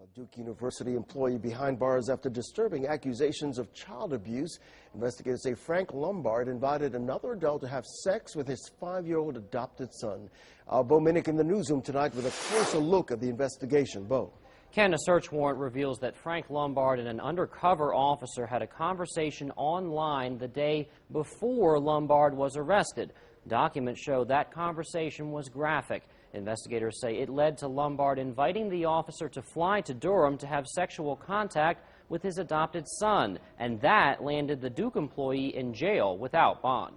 A Duke University employee behind bars after disturbing accusations of child abuse. Investigators say Frank Lombard invited another adult to have sex with his 5-year-old adopted son. Bo Minnick in the newsroom tonight with a closer look at the investigation. Bo. Ken, a search warrant reveals that Frank Lombard and an undercover officer had a conversation online the day before Lombard was arrested. Documents show that conversation was graphic. Investigators say it led to Lombard inviting the officer to fly to Durham to have sexual contact with his adopted son, and that landed the Duke employee in jail without bond.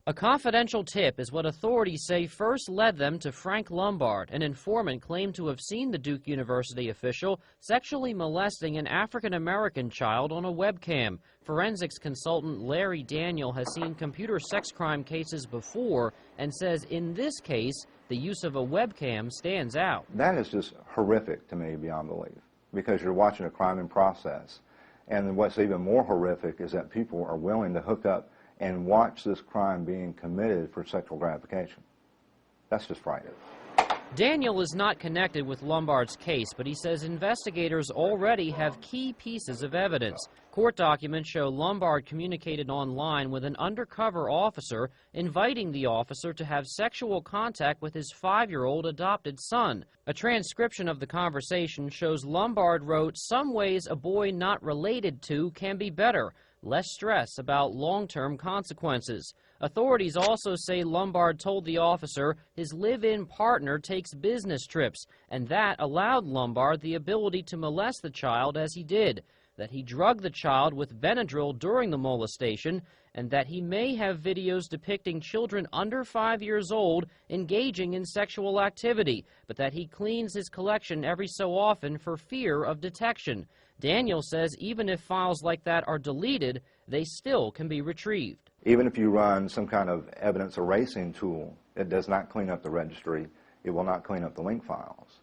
A confidential tip is what authorities say first led them to Frank Lombard. An informant claimed to have seen the Duke University official sexually molesting an African-American child on a webcam. Forensics consultant Larry Daniel has seen computer sex crime cases before and says in this case, the use of a webcam stands out. That is just horrific to me beyond belief, because you're watching a crime in process. And what's even more horrific is that people are willing to hook up and watch this crime being committed for sexual gratification. That's just frightening. Daniel is not connected with Lombard's case, but he says investigators already have key pieces of evidence. Court documents show Lombard communicated online with an undercover officer, inviting the officer to have sexual contact with his 5-year-old adopted son. A transcription of the conversation shows Lombard wrote, "Some ways a boy not related to can be better. Less stress about long-term consequences." Authorities also say Lombard told the officer his live-in partner takes business trips, and that allowed Lombard the ability to molest the child as he did, that he drugged the child with Benadryl during the molestation, and that he may have videos depicting children under 5 years old engaging in sexual activity, but that he cleans his collection every so often for fear of detection. Daniel says even if files like that are deleted, they still can be retrieved. Even if you run some kind of evidence erasing tool, it does not clean up the registry. It will not clean up the link files.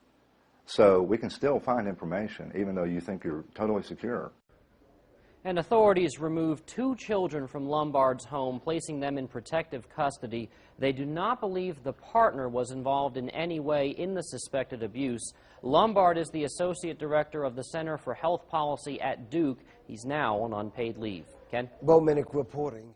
So we can still find information even though you think you're totally secure. And authorities removed 2 children from Lombard's home, placing them in protective custody. They do not believe the partner was involved in any way in the suspected abuse. Lombard is the associate director of the Center for Health Policy at Duke. He's now on unpaid leave. Ken? Bo Minnick reporting.